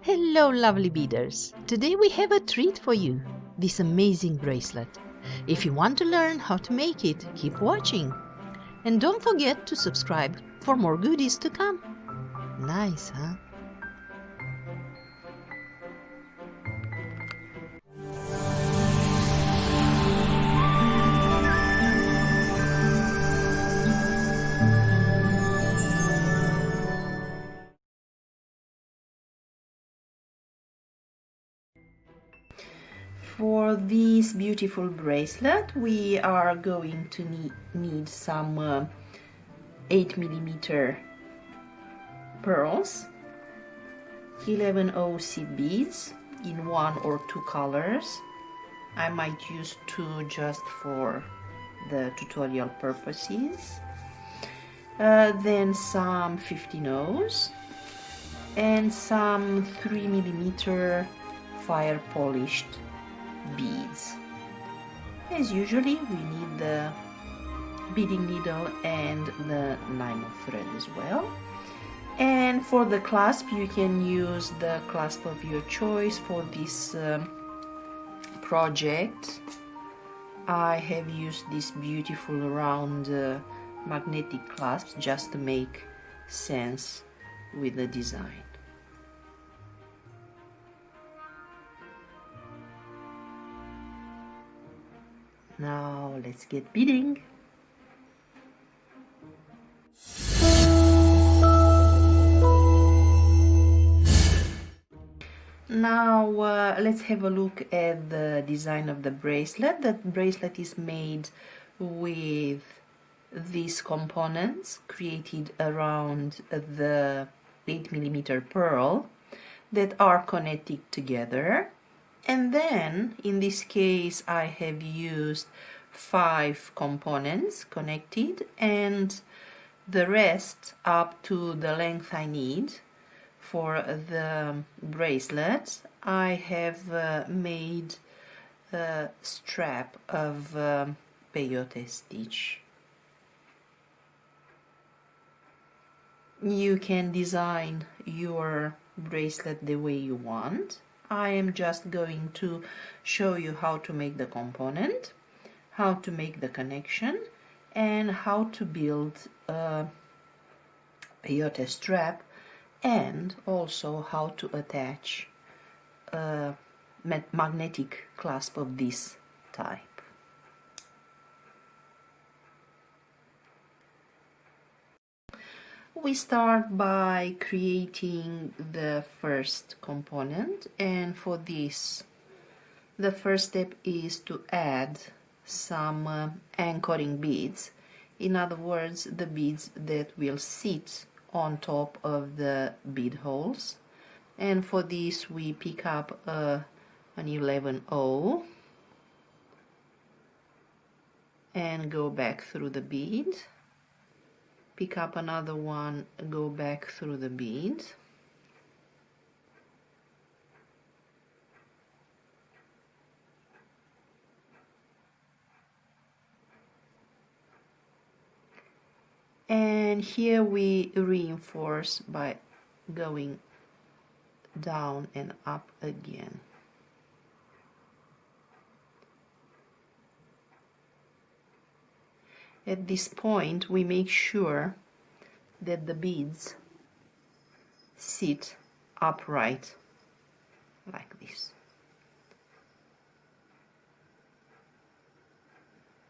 Hello lovely beaders! Today we have a treat for you, this amazing bracelet. If you want to learn how to make it, keep watching. And don't forget to subscribe for more goodies to come. Nice, huh? For this beautiful bracelet, we are going to need some 8mm pearls, 11 seed beads in 1 or 2 colors. I might use 2 just for the tutorial purposes. Then some 15 and some 3mm fire polished beads. As usually, we need the beading needle and the nylon thread as well. And for the clasp, you can use the clasp of your choice. For this project, I have used this beautiful round magnetic clasps just to make sense with the design. Now let's get beading. Now let's have a look at the design of the bracelet. The bracelet is made with these components created around the 8mm pearl that are connected together. And then in this case I have used 5 components connected, and the rest up to the length I need for the bracelet I have made a strap of peyote stitch. You can design your bracelet the way you want. I am just going to show you how to make the component, how to make the connection, and how to build a peyote strap, and also how to attach a magnetic clasp of this type. We start by creating the first component, and for this the first step is to add some anchoring beads. In other words, the beads that will sit on top of the bead holes. And for this we pick up an 11/0 and go back through the bead. Pick up another one, go back through the bead, and here we reinforce by going down and up again. At this point we make sure that the beads sit upright like this,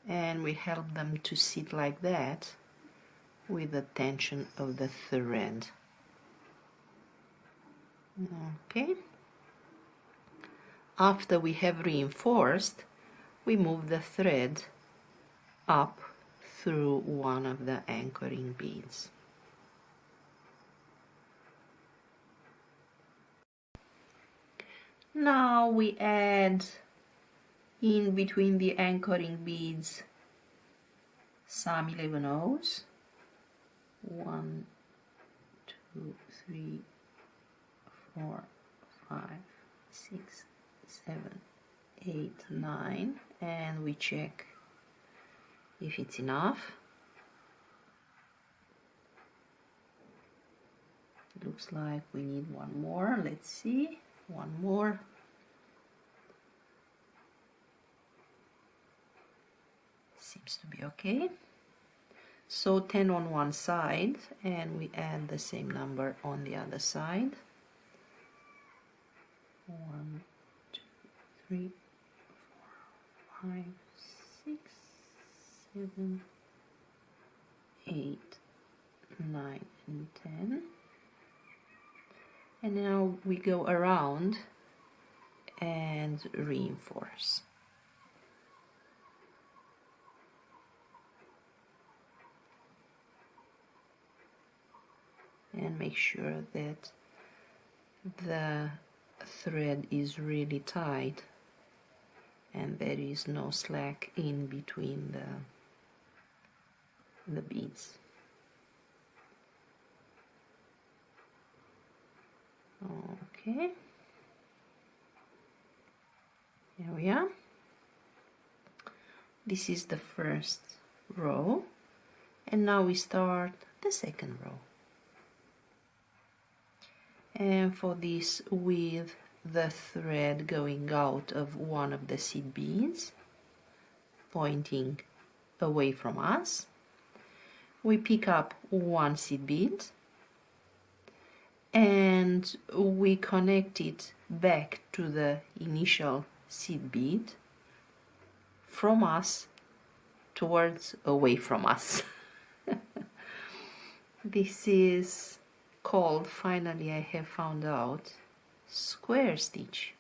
and we help them to sit like that with the tension of the thread. Okay, after we have reinforced, we move the thread up through one of the anchoring beads. Now we add in between the anchoring beads some 11/0. 1, 2, 3, 4, 5, 6, 7, 8, 9, and we check if it's enough. Looks like we need one more. Let's see, one more. Seems to be okay. So 10 on one side, and we add the same number on the other side. 1, 2, 3, 4, 5, 6, 7, 8, 9, and 10. And now we go around and reinforce. And make sure that the thread is really tight and there is no slack in between the beads. Okay, here we are. This is the first row, and now we start the second row. And for this, with the thread going out of one of the seed beads, pointing away from us, we pick up one seed bead and we connect it back to the initial seed bead from us towards away from us. This is called, finally I have found out, square stitch,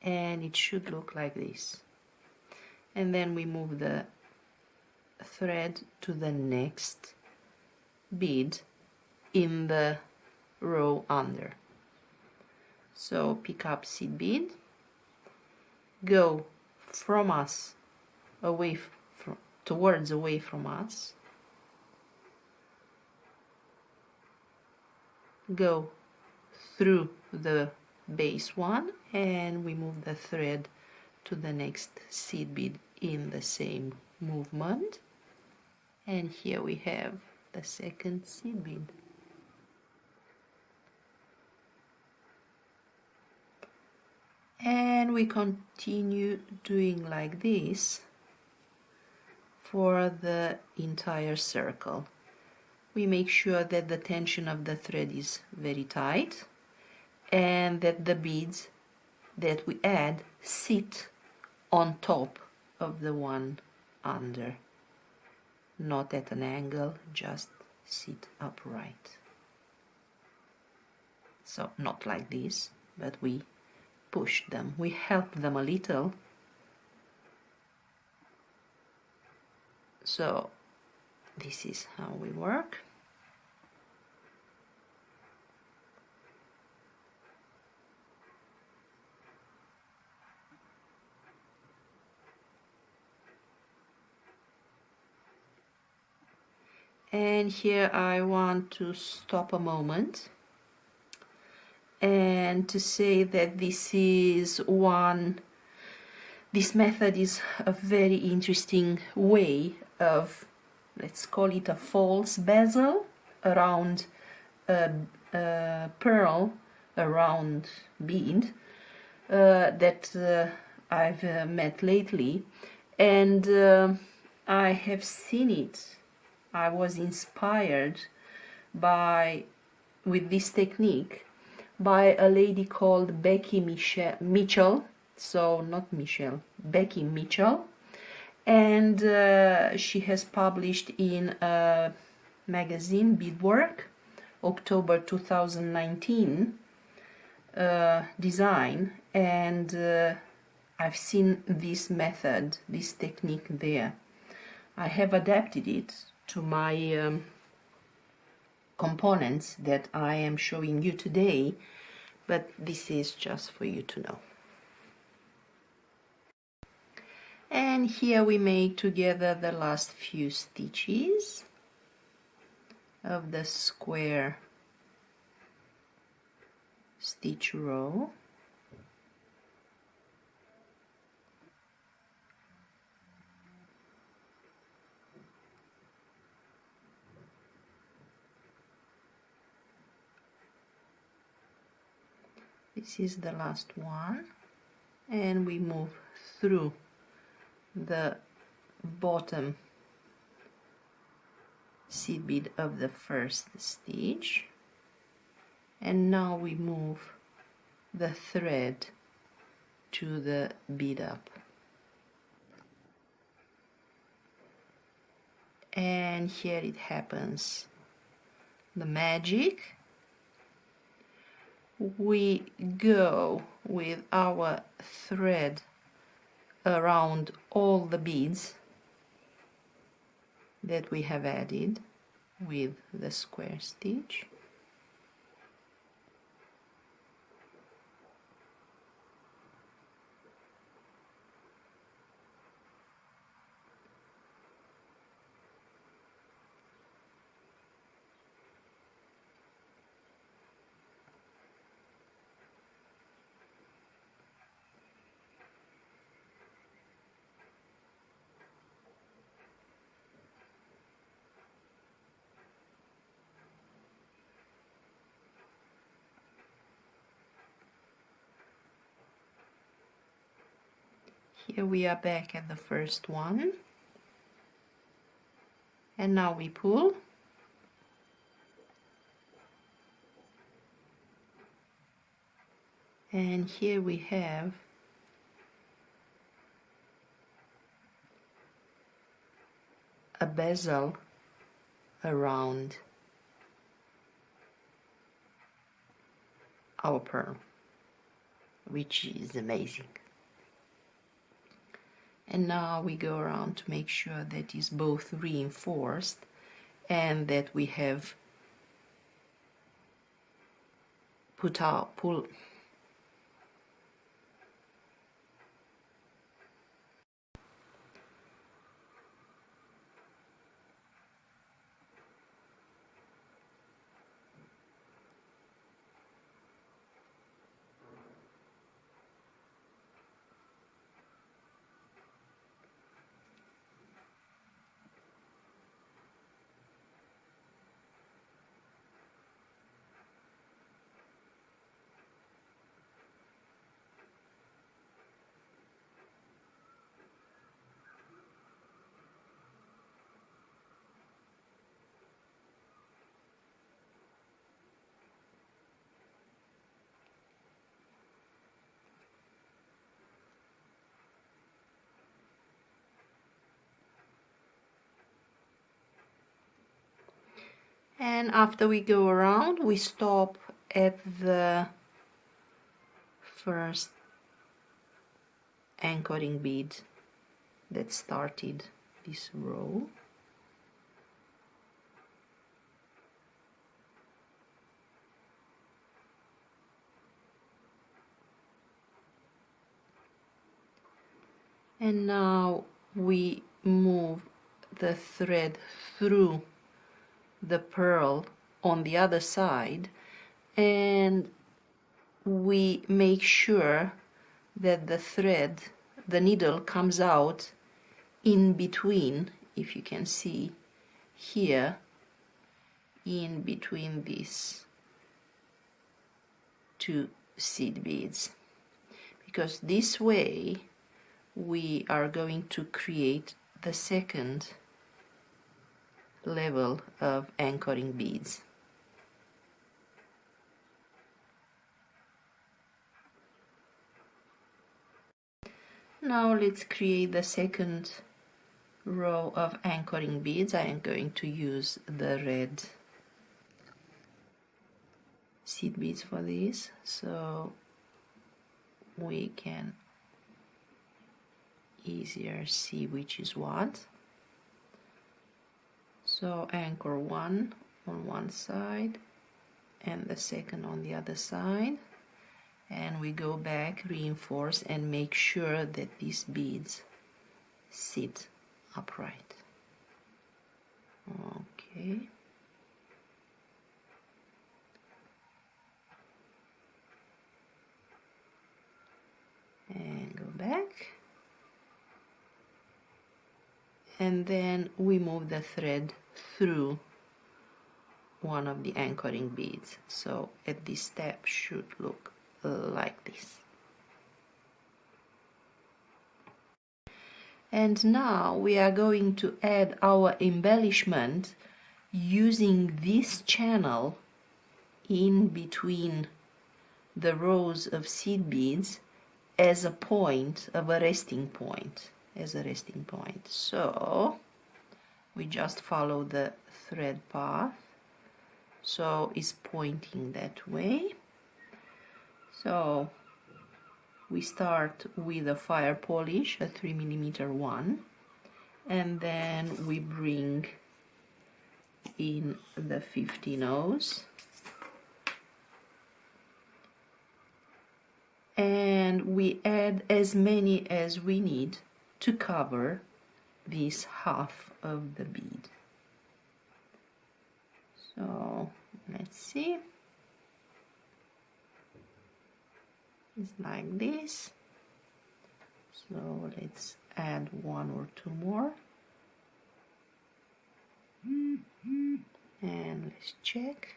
and it should look like this. And then we move the thread to the next bead in the row under. So pick up seed bead, go from us away from towards away from us, go through the base one, and we move the thread to the next seed bead in the same movement, and here we have the second seed bead. And we continue doing like this for the entire circle. We make sure that the tension of the thread is very tight and that the beads that we add sit on top of the one under, not at an angle, just sit upright. So not like this, but we push them, we help them a little. So this is how we work. And here I want to stop a moment and to say that this method is a very interesting way of, let's call it a false bezel around a pearl around bead that I've met lately, and I have seen it. I was inspired with this technique by a lady called Becky Mitchell, so not Michelle, Becky Mitchell, and she has published in a magazine, Beadwork, October 2019 design, and I've seen this method, this technique there. I have adapted it to my components that I am showing you today, but this is just for you to know. And here we make together the last few stitches of the square stitch row. This is the last one, and we move through the bottom seed bead of the first stitch, and now we move the thread to the bead up, and here it happens, the magic. We go with our thread around all the beads that we have added with the square stitch. Here we are back at the first one, and now we pull, and here we have a bezel around our pearl, which is amazing. And now we go around to make sure that is both reinforced and that we have pull. And after we go around, we stop at the first anchoring bead that started this row. And now we move the thread through the pearl on the other side, and we make sure that the thread, the needle, comes out in between, if you can see here, in between these two seed beads, because this way we are going to create the second level of anchoring beads. Now let's create the second row of anchoring beads. I am going to use the red seed beads for this, so we can easier see which is what. So anchor one on one side and the second on the other side, and we go back, reinforce, and make sure that these beads sit upright. Okay. And go back. And then we move the thread through one of the anchoring beads. So at this step should look like this. And now we are going to add our embellishment using this channel in between the rows of seed beads as a point of a resting point, So we just follow the thread path, so it's pointing that way. So we start with a fire polish, a 3mm one, and then we bring in the 50-0s, and we add as many as we need to cover this half of the bead. So let's see, it's like this. So let's add 1 or 2 more, and let's check.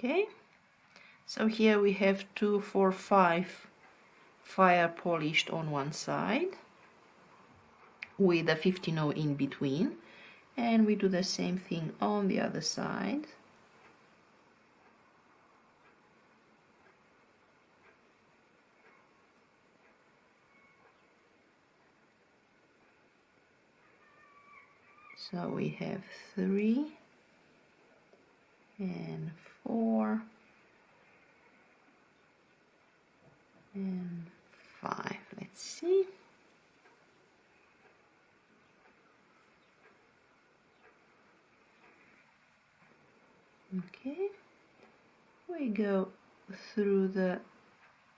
Okay, so here we have 2, 4, 5 fire polished on one side with a 50-0 in between, and we do the same thing on the other side. So we have 3 and 4 and 5. Let's see. Okay, we go through the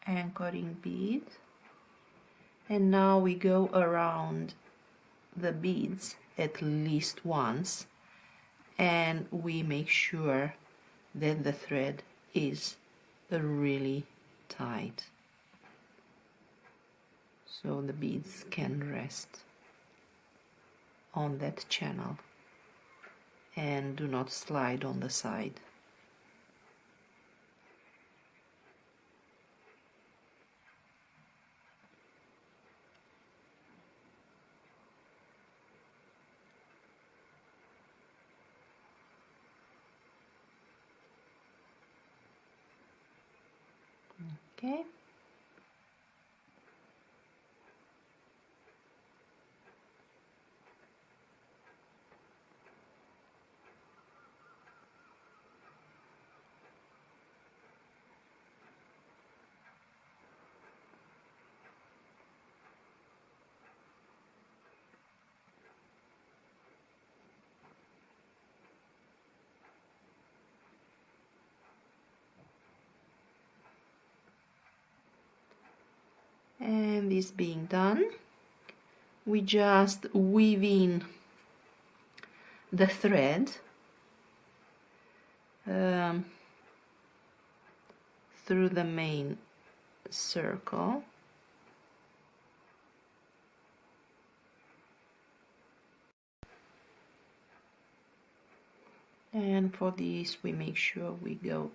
anchoring bead, and now we go around the beads at least once, and we make sure that the thread is really tight, so the beads can rest on that channel and do not slide on the side. Okay. And this being done, we just weave in the thread through the main circle, and for this we make sure we go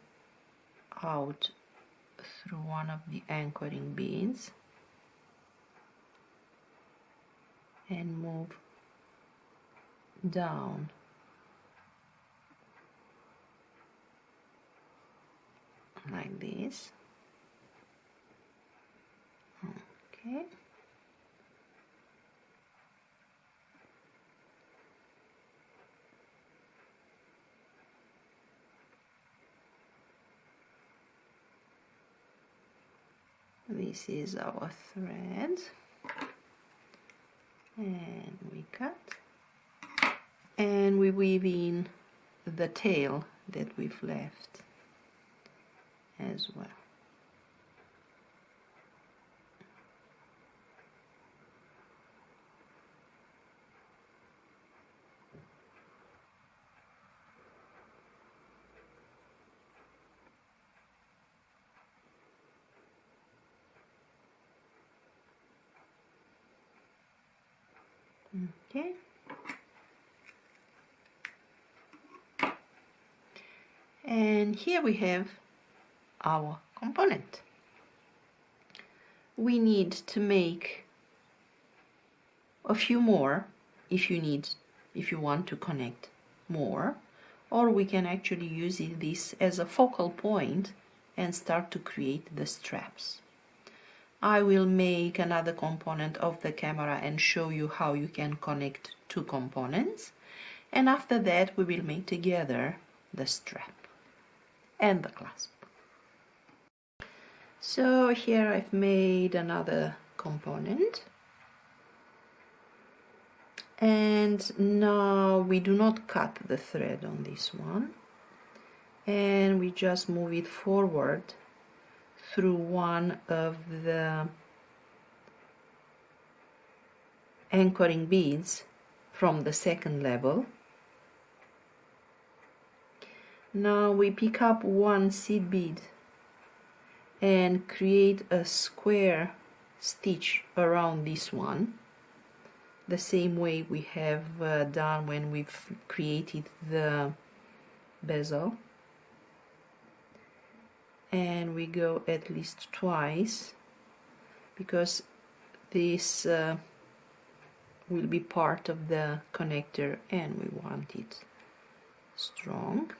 out through one of the anchoring beads and move down like this. Okay. This is our thread, and we cut, and we weave in the tail that we've left as well. Okay. And here we have our component. We need to make a few more if you want to connect more, or we can actually use this as a focal point and start to create the straps. I will make another component of the camera and show you how you can connect two components, and after that we will make together the strap and the clasp. So here I've made another component, and now we do not cut the thread on this one, and we just move it forward through one of the anchoring beads from the second level. Now we pick up one seed bead and create a square stitch around this one, the same way we have done when we've created the bezel. And we go at least twice, because this will be part of the connector and we want it strong.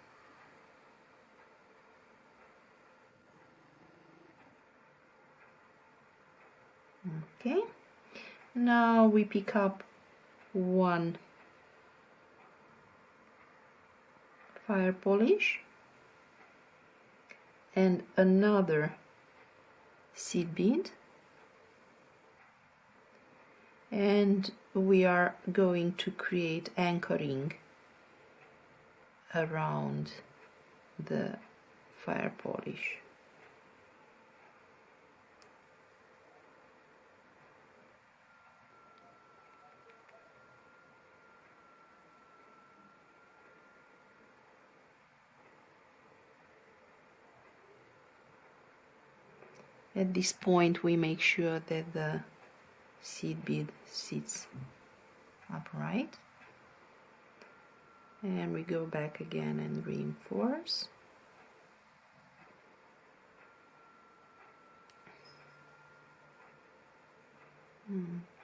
Okay, now we pick up one fire polish and another seed bead, and we are going to create anchoring around the fire polish. At this point we make sure that the seed bead sits upright, and we go back again and reinforce.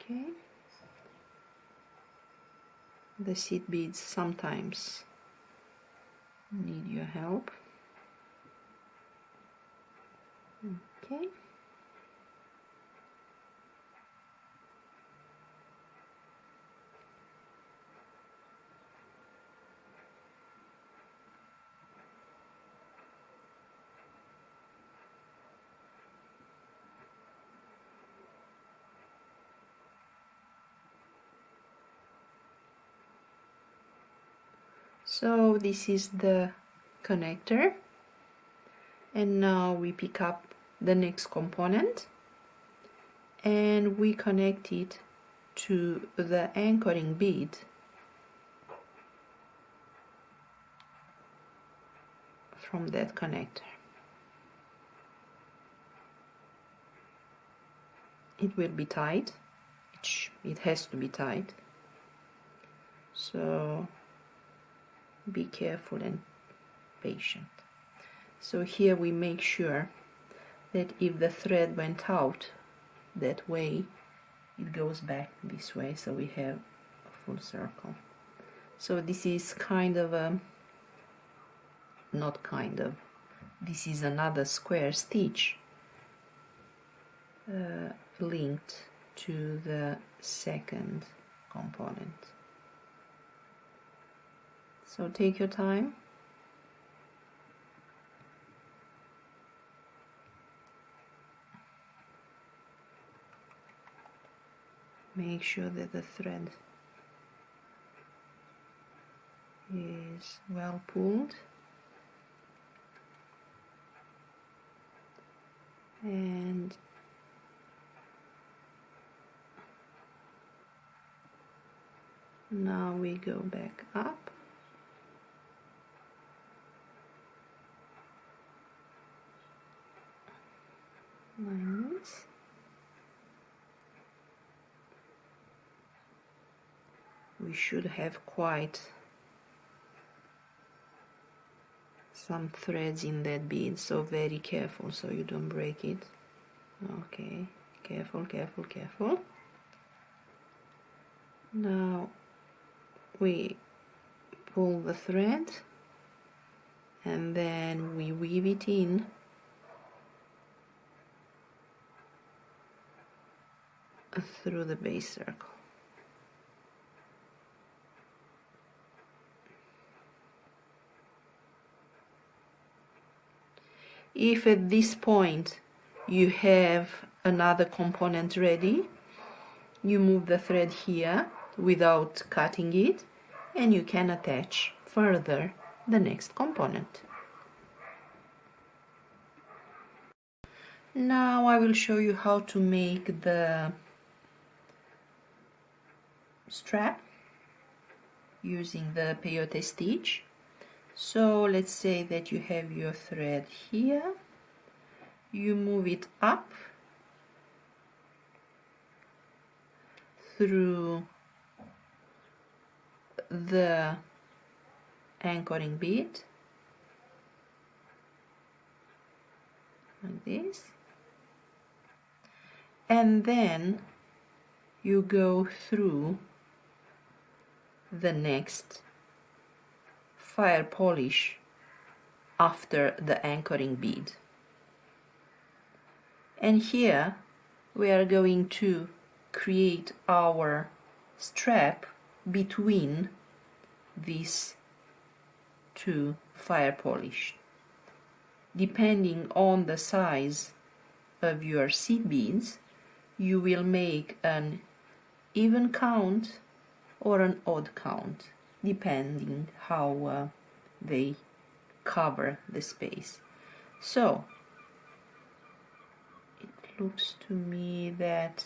Okay. The seed beads sometimes need your help. Okay. So this is the connector, and now we pick up the next component and we connect it to the anchoring bead from that connector. It will be tight, it has to be tight, so be careful and patient. So here we make sure that if the thread went out that way, it goes back this way, so we have a full circle. So this is kind of a, not kind of, this is another square stitch linked to the second component. So take your time. Make sure that the thread is well pulled, and now we go back up. Like this. we should have quite some threads in that bead, so very careful so you don't break it. Okay, careful, careful, careful. Now we pull the thread and then we weave it in through the base circle. If at this point you have another component ready, you move the thread here without cutting it, and you can attach further the next component. Now I will show you how to make the strap using the peyote stitch. So let's say that you have your thread here, you move it up through the anchoring bead like this, and then you go through the next fire polish after the anchoring bead. And here we are going to create our strap between these two fire polish. Depending on the size of your seed beads, you will make an even count or an odd count, depending how they cover the space. So it looks to me that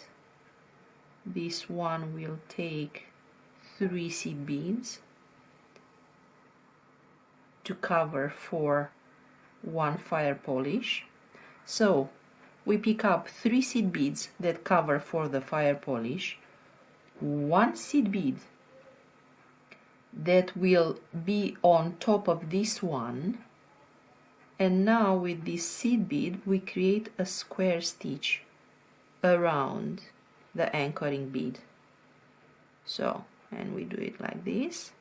this one will take 3 seed beads to cover for 1 fire polish. So we pick up 3 seed beads that cover for the fire polish, 1 seed bead that will be on top of this one, and now with this seed bead we create a square stitch around the anchoring bead. So, and we do it like this,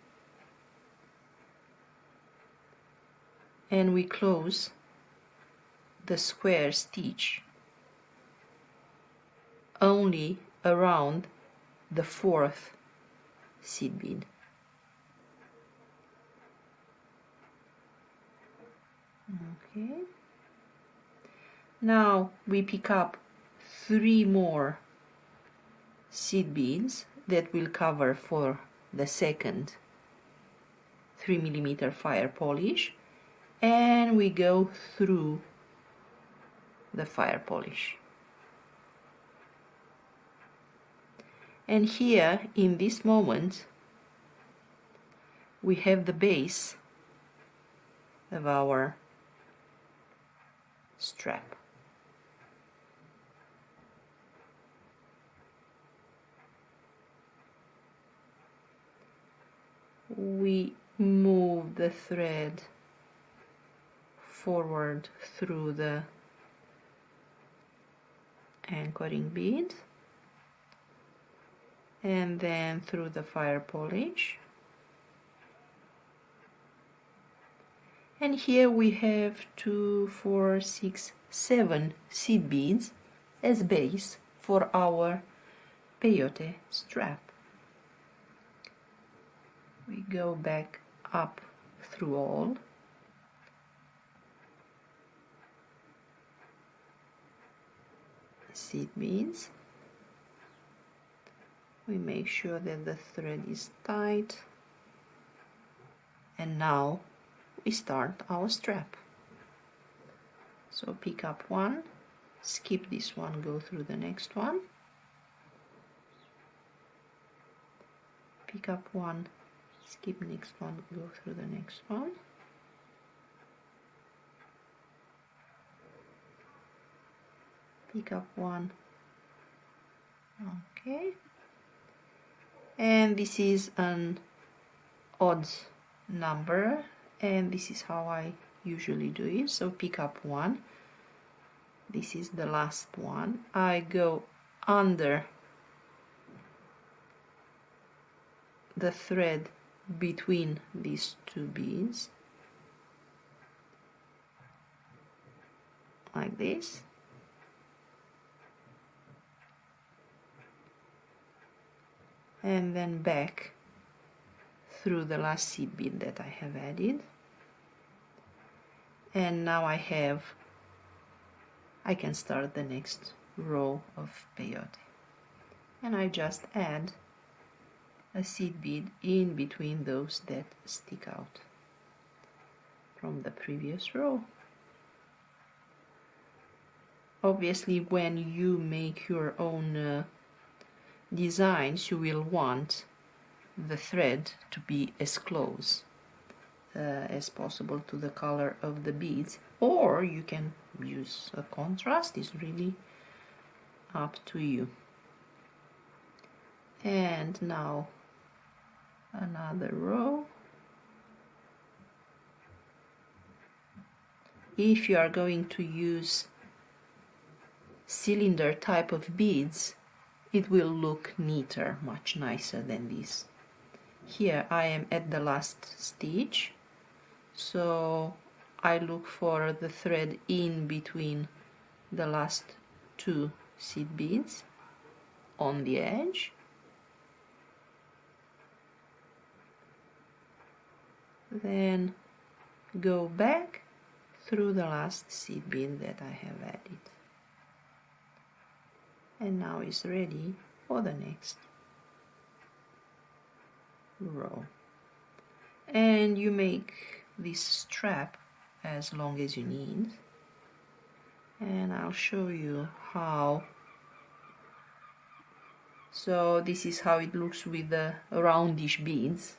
and we close the square stitch only around the 4th seed bead. Okay, now we pick up 3 more seed beads that will cover for the second 3mm fire polish, and we go through the fire polish. And here in this moment we have the base of our strap. We move the thread forward through the anchoring bead and then through the fire polish. And here we have 2, 4, 6, 7 seed beads as base for our peyote strap. We go back up through all. Seed beads. We make sure that the thread is tight, and now we start our strap. So pick up one, skip this one, go through the next one, pick up one, skip next one, go through the next one, pick up one, okay, and this is an odd number, and this is how I usually do it. So pick up one, this is the last one, I go under the thread between these two beads like this, and then back through the last seed bead that I have added. And now I can start the next row of peyote, and I just add a seed bead in between those that stick out from the previous row. Obviously, when you make your own designs, you will want the thread to be as close as possible to the color of the beads, or you can use a contrast. It's really up to you. And now another row. If you are going to use cylinder type of beads, it will look neater, much nicer than this. Here I am at the last stitch, so I look for the thread in between the last two seed beads on the edge. Then go back through the last seed bead that I have added. And now it's ready for the next row. And you make this strap as long as you need, and I'll show you how. So this is how it looks with the roundish beads,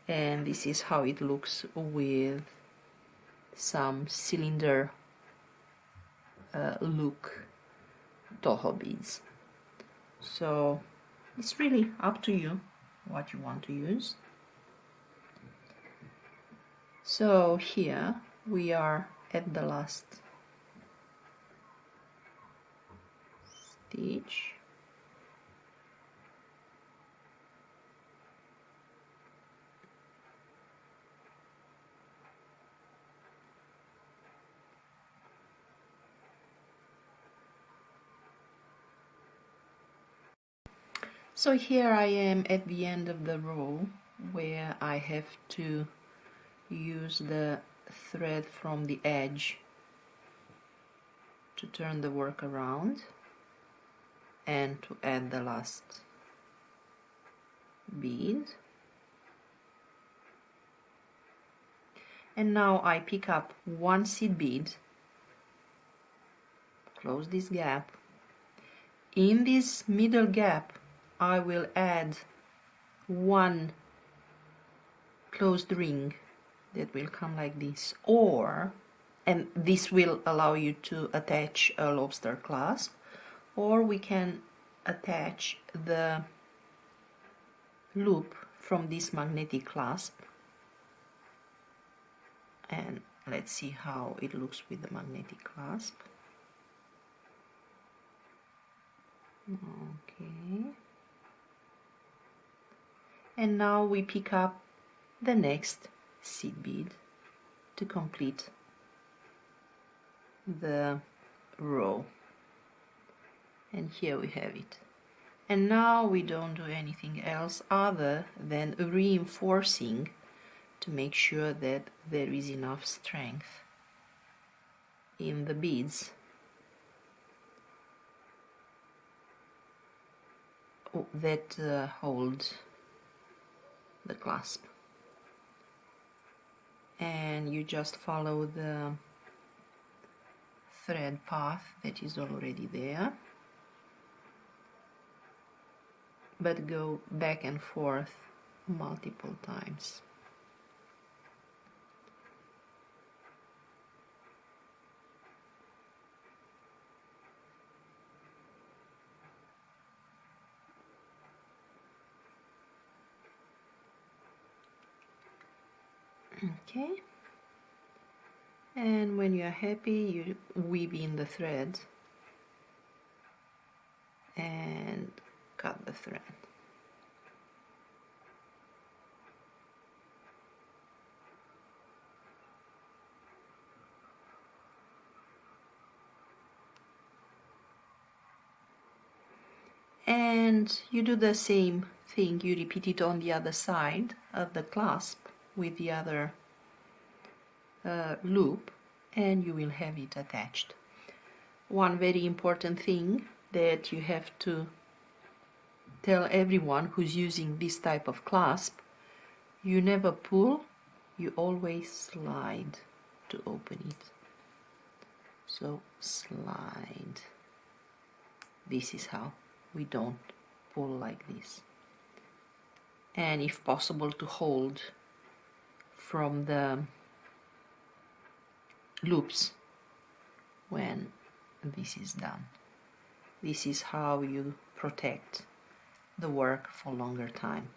and this is how it looks with some cylinder look Toho beads. So it's really up to you what you want to use. So here we are at the last stitch. So here I am at the end of the row, where I have to use the thread from the edge to turn the work around and to add the last bead. And now I pick up one seed bead, close this gap. In this middle gap I will add one closed ring that will come like this, and this will allow you to attach a lobster clasp, or we can attach the loop from this magnetic clasp, and let's see how it looks with the magnetic clasp. Okay, and now we pick up the next seed bead to complete the row, and here we have it. And now we don't do anything else other than reinforcing to make sure that there is enough strength in the beads that hold the clasp. And you just follow the thread path that is already there, but go back and forth multiple times. Okay, and when you are happy, you weave in the thread and cut the thread. And you do the same thing, you repeat it on the other side of the clasp with the other loop, and you will have it attached. One very important thing that you have to tell everyone who's using this type of clasp: you never pull, you always slide to open it. So slide. This is how. We don't pull like this. And if possible, to hold from the loops when this is done. This is how you protect the work for longer time.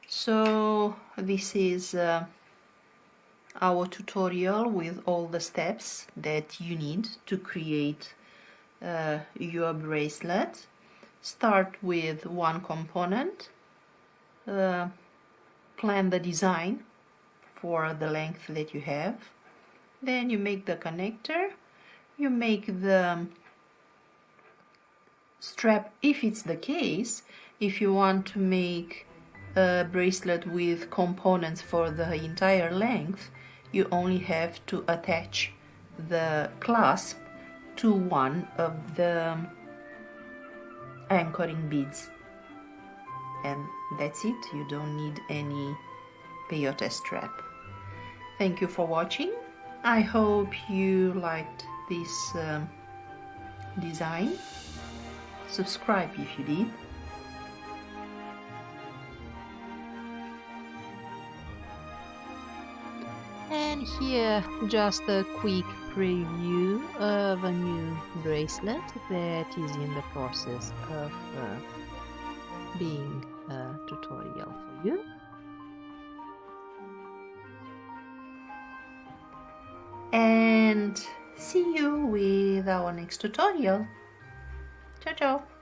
So this is our tutorial with all the steps that you need to create your bracelet. Start with one component, plan the design for the length that you have, then you make the connector, you make the strap if it's the case. If you want to make a bracelet with components for the entire length, you only have to attach the clasp to one of the anchoring beads, and that's it. You don't need any peyote strap. Thank you for watching. I hope you liked this design. Subscribe if you did. And here just a quick preview of a new bracelet that is in the process of being a tutorial for you. And see you with our next tutorial. Ciao, ciao.